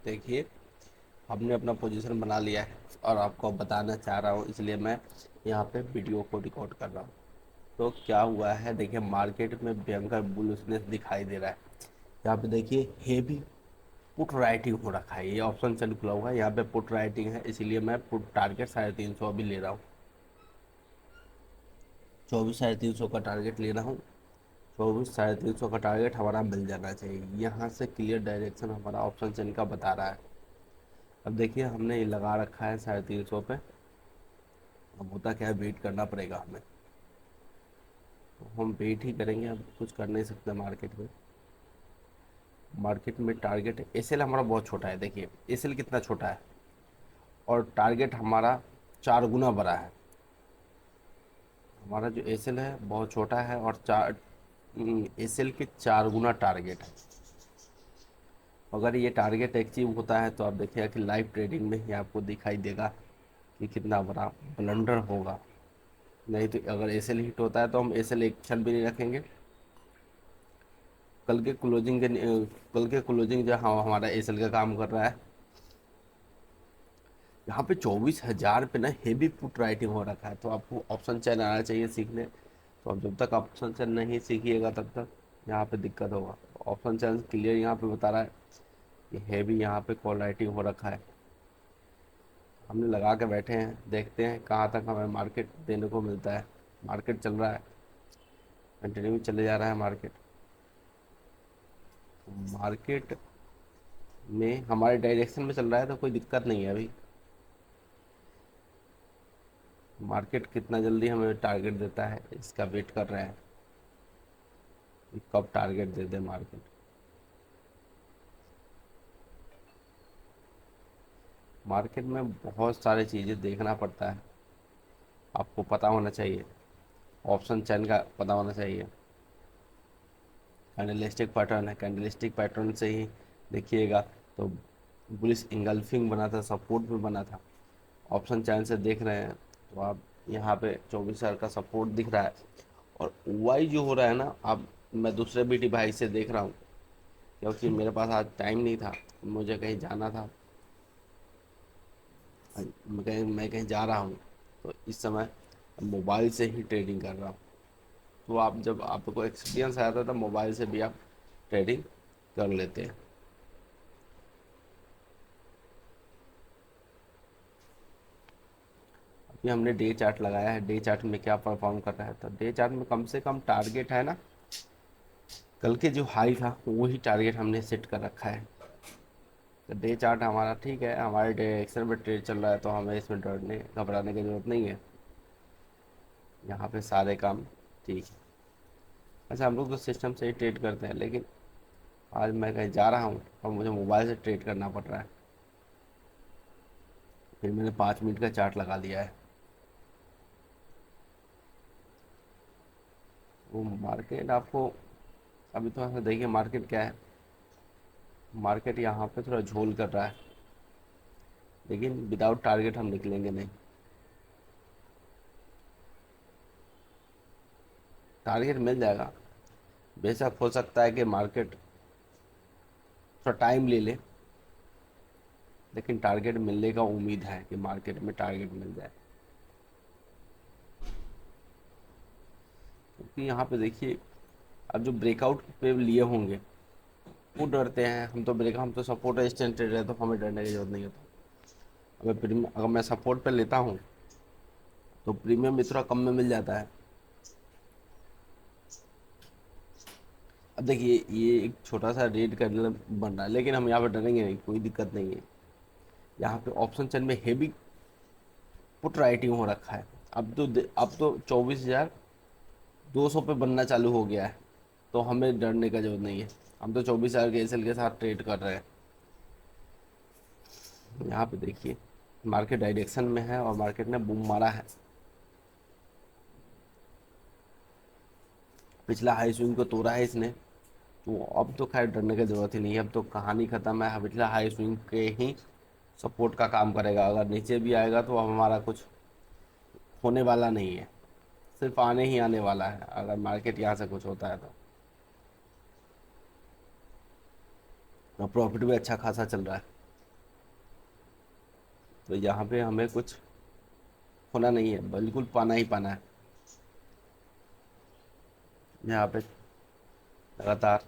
देखिए, हमने अपना पोजीशन बना लिया है और आपको बताना चाह रहा हूँ, इसलिए मैं यहाँ पे वीडियो को रिकॉर्ड कर रहा हूँ। तो क्या हुआ है, देखिए मार्केट में भयंकर बुलिशनेस दिखाई दे रहा है। यहाँ पे देखिए हेवी पुट राइटिंग हो रखा है, ये ऑप्शन चल खुला हुआ है, यहाँ पे पुट राइटिंग है, इसीलिए मैं पुट टारगेट 350 अभी ले रहा हूँ। 24 350 का टारगेट ले रहा हूँ। 24 350 का टारगेट हमारा मिल जाना चाहिए। यहाँ से क्लियर डायरेक्शन हमारा ऑप्शन चेन का बता रहा है। अब देखिए हमने ये लगा रखा है 350 पे। अब होता क्या है, वेट करना पड़ेगा हमें, तो हम वेट ही करेंगे, अब कुछ कर नहीं सकते। मार्केट में टारगेट एसएल हमारा बहुत छोटा है। देखिए एसएल कितना छोटा है और टारगेट हमारा 4 गुना बड़ा है। हमारा जो एसएल है बहुत छोटा है और एसएल के 4 गुना टारगेट है। अगर ये टारगेट अचीव होता है तो आप देखिएगा कि लाइव ट्रेडिंग में ही आपको दिखाई देगा कि कितना बड़ा ब्लंडर होगा। नहीं तो अगर एसएल हिट होता है तो हम एसएल एक क्षण भी नहीं रखेंगे। कल के क्लोजिंग के कल के क्लोजिंग जो हमारा एसएल का काम कर रहा है, यहाँ पे 24,000 पे ना हेवी पुट राइटिंग हो रखा है। तो आपको ऑप्शन चेन आना चाहिए सीखने। तो अब जब तक ऑप्शन चेन नहीं सीखिएगा तब तक यहाँ पे दिक्कत होगा। ऑप्शन चेन क्लियर यहाँ पे बता रहा है कि हेवी यहाँ पे कॉल राइटिंग हो रखा है। हमने लगा के बैठे हैं, देखते हैं कहाँ तक हमें मार्केट देने को मिलता है। मार्केट चल रहा है, कंटिन्यू चले जा रहा है मार्केट। मार्केट में हमारे डायरेक्शन में चल रहा है तो कोई दिक्कत नहीं है अभी। मार्केट कितना जल्दी हमें टारगेट देता है इसका वेट कर रहे हैं कि कब टारगेट दे दे मार्केट। मार्केट में बहुत सारी चीज़ें देखना पड़ता है, आपको पता होना चाहिए। ऑप्शन चैन का पता होना चाहिए। कैंडलस्टिक पैटर्न है, कैंडलस्टिक पैटर्न से ही देखिएगा तो बुलिश इंगल्फिंग बना था, सपोर्ट भी बना था। ऑप्शन चैन से देख रहे हैं तो आप यहाँ पे 24,000 का सपोर्ट दिख रहा है। और वाई जो हो रहा है ना, अब मैं दूसरे भी डिवाइस से देख रहा हूँ क्योंकि मेरे पास आज टाइम नहीं था, मुझे कहीं जाना था। मैं कहीं जा रहा हूँ, तो इस समय मोबाइल से ही ट्रेडिंग कर रहा हूँ। तो आप जब आपको एक्सपीरियंस आया था तब मोबाइल से भी आप ट्रेडिंग कर लेते हैं। अभी हमने डे चार्ट लगाया है, डे चार्ट में क्या परफॉर्म कर रहा है, तो डे चार्ट में कम से कम टारगेट है ना, कल के जो हाई था वही टारगेट हमने सेट कर रखा है। तो डे चार्ट हमारा ठीक है, हमारे डायरेक्शन में ट्रेड चल रहा है, तो हमें इसमें डरने घबराने की ज़रूरत नहीं है। यहाँ पे सारे काम ठीक है। अच्छा, हम लोग तो सिस्टम से ही ट्रेड करते हैं, लेकिन आज मैं कहीं जा रहा हूँ और मुझे मोबाइल से ट्रेड करना पड़ रहा है। फिर मैंने 5 मिनट का चार्ट लगा लिया है। वो मार्केट आपको अभी थोड़ा सा देखिए, मार्केट क्या है। मार्केट यहाँ पे थोड़ा झोल कर रहा है, लेकिन विदाउट टारगेट हम निकलेंगे नहीं। टारगेट मिल जाएगा। बेशक हो सकता है कि मार्केट थोड़ा टाइम ले ले, लेकिन टारगेट मिलने का उम्मीद है कि मार्केट में टारगेट मिल जाए। क्योंकि यहाँ पे देखिए, अब जो ब्रेकआउट पे लिए होंगे वो डरते हैं। हम तो सपोर्ट स्टैंड ट्रेडर है, तो हमें डरने की जरूरत नहीं है। अगर मैं सपोर्ट पे लेता हूँ तो प्रीमियम भी थोड़ा कम में मिल जाता है। अब देखिए ये एक छोटा सा रेड कैंडल बन रहा है, लेकिन हम यहाँ पे डरेंगे नहीं, कोई दिक्कत नहीं है। यहाँ पे ऑप्शन चेन में हेवी पुट राइटिंग हो रखा है। अब तो 24,200 पे बनना चालू हो गया है, तो हमें डरने का जरूरत नहीं है। हम तो 24,000 के एसएल के साथ ट्रेड कर रहे हैं। यहाँ पे देखिए मार्केट डायरेक्शन में है और मार्केट ने बूम मारा है। पिछला हाई स्विंग को तोड़ा है इसने, तो अब तो खैर डरने की ज़रूरत ही नहीं है। अब तो कहानी ख़त्म है। पिछला हाई स्विंग के ही सपोर्ट का काम करेगा। अगर नीचे भी आएगा तो अब हमारा कुछ होने वाला नहीं है, सिर्फ आने ही आने वाला है अगर मार्केट यहाँ से कुछ होता है तो। और प्रॉफिट भी अच्छा खासा चल रहा है। तो यहाँ पे हमें कुछ खोना नहीं है, बिल्कुल पाना ही पाना है। यहाँ पे लगातार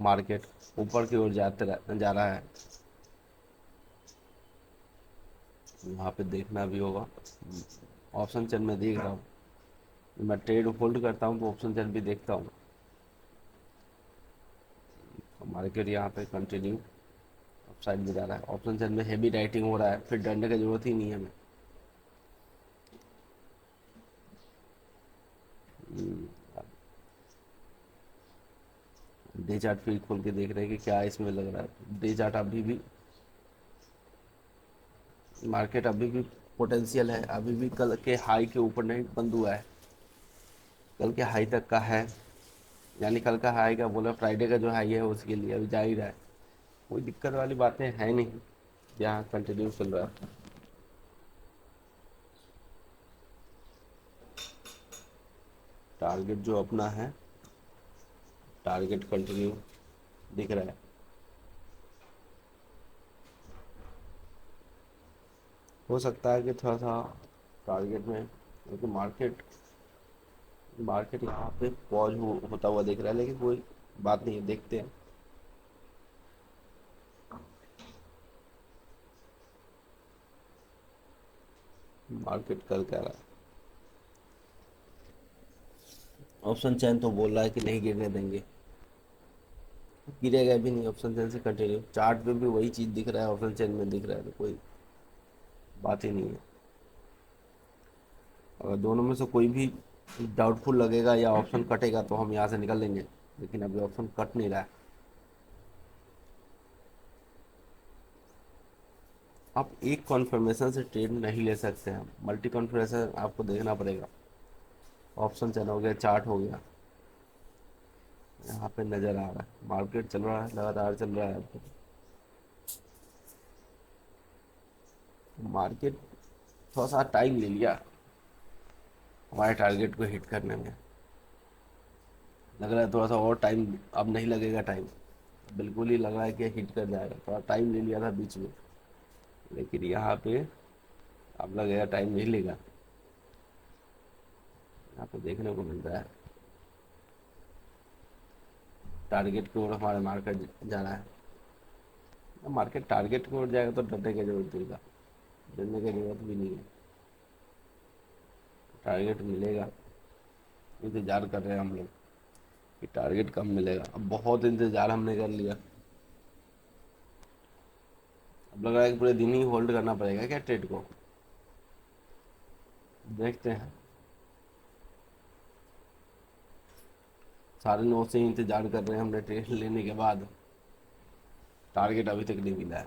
मार्केट ऊपर की ओर जा रहा है। वहाँ पे देखना भी होगा। ऑप्शन चेन में देख रहा हूँ, मैं ट्रेड होल्ड करता हूँ तो ऑप्शन चेन भी देखता हूँ। मार्केट यहाँ पे कंटिन्यू अप साइड में जा रहा है। ऑप्शन चेन में हेवी राइटिंग हो रहा है, फिर डरने की जरूरत ही नहीं है हमें। डे चार्ट फिर खोल के देख रहे हैं कि क्या इसमें लग रहा है। डे चार्ट अभी भी, मार्केट अभी भी पोटेंशियल है, अभी भी कल के हाई के ऊपर नहीं बंद हुआ है, कल के हाई तक का है। यानी कल का हाई का बोला, फ्राइडे का जो हाई है उसके लिए अभी जा ही रहा है। कोई दिक्कत वाली बातें है नहीं, यहाँ कंटिन्यू चल रहा है। टारगेट जो अपना है, टारगेट कंटिन्यू दिख रहा है। हो सकता है कि थोड़ा सा टारगेट में, क्योंकि मार्केट मार्केट यहाँ पे पॉज होता हुआ दिख रहा है, लेकिन कोई बात नहीं है, देखते हैं। मार्केट कर क्या रहा है। ऑप्शन चैन तो बोल रहा है कि नहीं गिरने देंगे, गिरेगा भी नहीं। ऑप्शन चैन से कंटिन्यू, चार्ट पे भी वही चीज़ दिख रहा है, ऑप्शन चैन में दिख रहा है, तो कोई बात ही नहीं है। अगर दोनों में से कोई भी डाउटफुल लगेगा या ऑप्शन कटेगा तो हम यहाँ से निकल लेंगे, लेकिन अभी ऑप्शन कट नहीं रहा है। आप एक कॉन्फर्मेशन से ट्रेड नहीं ले सकते हैं, मल्टी कॉन्फर्मेशन आपको देखना पड़ेगा। ऑप्शन चैन हो गया, चार्ट हो गया, यहाँ पे नज़र आ रहा है मार्केट चल रहा है, लगातार चल रहा है। मार्केट थोड़ा सा टाइम ले लिया हमारे टारगेट को हिट करने में। लग रहा है थोड़ा सा और टाइम, अब नहीं लगेगा टाइम, बिल्कुल ही लग रहा है कि हिट कर जाएगा। थोड़ा टाइम ले लिया था बीच में, लेकिन यहाँ पे अब लगेगा टाइम नहीं लेगा। यहाँ पे देखने को मिल रहा है टारगेट की ओर हमारा मार्केट जा रहा है। मार्केट टारगेट की ओर जाएगा तो डरने की जरूरत नहीं, डरने की जरूरत भी नहीं है। टारगेट मिलेगा, इंतज़ार कर रहे हैं हम लोग कि टारगेट कब मिलेगा। अब बहुत इंतज़ार हमने कर लिया, अब लग रहा है कि पूरे दिन ही होल्ड करना पड़ेगा क्या ट्रेड को। देखते हैं। साढ़े 9 से ही इंतज़ार कर रहे हैं हमने ट्रेड लेने के बाद, टारगेट अभी तक नहीं मिला है।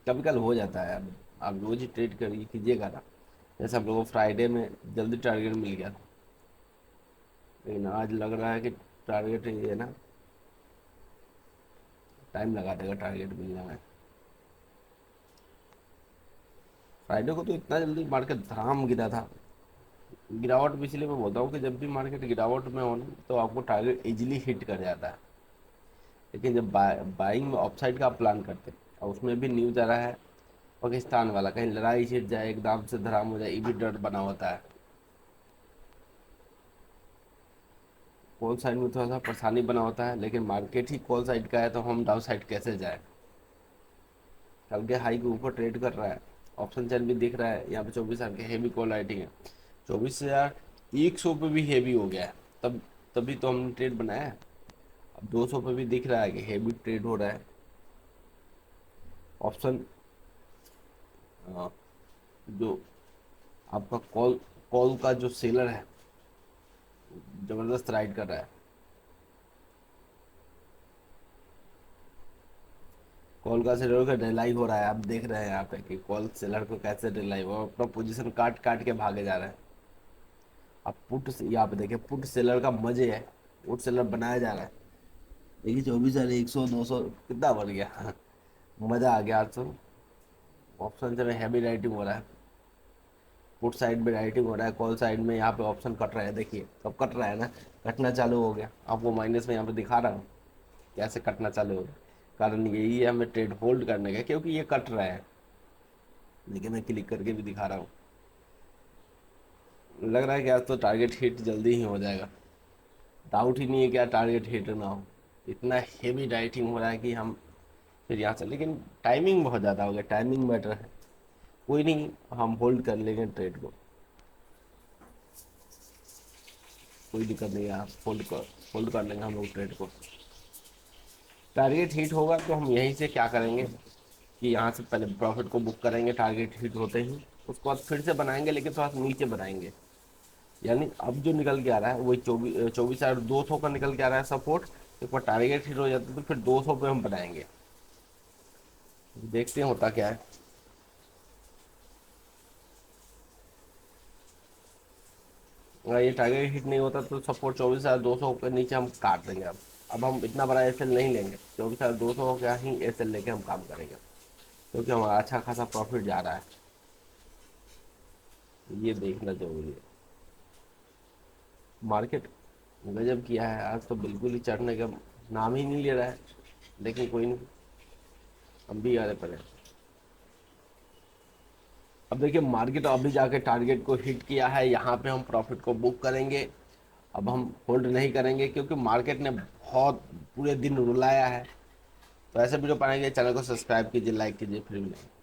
कभी कल हो जाता है, अब आप रोज ही ट्रेड करिए, कीजिएगा ना। जैसे हम लोगों को फ्राइडे में जल्दी टारगेट मिल गया था, लेकिन आज लग रहा है कि टारगेट ये है ना, टाइम लगा देगा टारगेट मिलने में। फ्राइडे को तो इतना जल्दी मार्केट धड़ाम गिरा था। गिरावट भी, इसलिए मैं बोलता हूँ कि जब भी मार्केट गिरावट में हो ना तो आपको टारगेट इजीली हिट कर जाता है। लेकिन जब बाइंग में अपसाइड का आप प्लान करते हैं, और उसमें भी न्यूज आ रहा है पाकिस्तान वाला, कहीं लड़ाई छिड़ जाए, एकदम से धड़ाम हो जाए, ये भी डर बना होता है। कॉल साइड में थोड़ा सा परेशानी बना होता है, लेकिन मार्केट ही कॉल साइड का है तो हम डाउन साइड कैसे जाए। कल के हाई के ऊपर ट्रेड कर रहा है, ऑप्शन चैन भी दिख रहा है। यहाँ पे 24,000 के हेवी कॉल राइटिंग है, 24,100 पे भी हेवी हो गया है। तब तभी तो हमने ट्रेड बनाया है। अब 200 पे भी दिख रहा है कि हेवी ट्रेड हो रहा है। ऑप्शन जो आपका कॉल कॉल का जो सेलर है, जबरदस्त राइड कर रहा है। कॉल का सेलर का डिलाई हो रहा है, आप देख रहे हैं यहाँ पे कि कॉल सेलर को कैसे डिलाई हुआ, अपना पोजीशन काट काट के भागे जा रहा है। अब पुट यहाँ पे देखिए, पुट सेलर का मजे है, पुट सेलर बनाया जा रहा है। देखिए 24,100 200 कितना बढ़ गया मजा आ गया आज तो। ऑप्शन से हैवी राइटिंग हो रहा है, पुट साइड में राइटिंग हो रहा है, कॉल साइड में यहाँ पे ऑप्शन कट रहा है। देखिए कब कट रहा है ना, कटना चालू हो गया। आपको माइनस में यहाँ पे दिखा रहा हूँ कैसे कटना चालू हो गया। कारण यही है हमें ट्रेड होल्ड करने का, क्योंकि ये कट रहा है। लेकिन मैं क्लिक करके भी दिखा रहा हूँ, लग रहा है कि आज तो टारगेट हिट जल्दी ही हो जाएगा। डाउट ही नहीं है क्या टारगेट हिट ना हो। इतना हेवी डाइटिंग हो रहा है कि हम फिर यहाँ से, लेकिन टाइमिंग बहुत ज़्यादा हो गया, टाइमिंग मैटर है। कोई नहीं, हम होल्ड कर लेंगे ट्रेड को, कोई दिक्कत नहीं है, आप होल्ड कर लेंगे हम लोग ट्रेड को। टारगेट हिट होगा तो हम यहीं से क्या करेंगे कि यहाँ से पहले प्रॉफिट को बुक करेंगे टारगेट हिट होते ही, उसके बाद फिर से बनाएंगे, लेकिन थोड़ा सा नीचे बनाएंगे। यानी अब जो निकल के आ रहा है वही 24,200 का निकल के आ रहा है सपोर्ट। एक बार टारगेट हिट हो जाता है तो फिर 200 पे हम बनाएंगे। देखते हैं होता क्या है। अगर ये टारगेट हिट नहीं होता तो सपोर्ट 24,200 के नीचे हम काट देंगे। अब हम इतना बड़ा एसएल नहीं लेंगे, 24,200 का ही एसएल लेके हम काम करेंगे, क्योंकि हमारा अच्छा खासा प्रॉफिट जा रहा है। ये देखना जरूरी है। मार्केट गजब किया है आज तो, बिल्कुल ही चढ़ने का नाम ही नहीं ले रहा है। लेकिन कोई नहीं, हम भी आगे पड़े। अब देखिए मार्केट अभी जाके टारगेट को हिट किया है, यहाँ पे हम प्रॉफिट को बुक करेंगे। अब हम होल्ड नहीं करेंगे क्योंकि मार्केट ने बहुत पूरे दिन रुलाया है। तो ऐसे वीडियो पाने के लिए चैनल को सब्सक्राइब कीजिए, लाइक कीजिए, फिर मिलेंगे।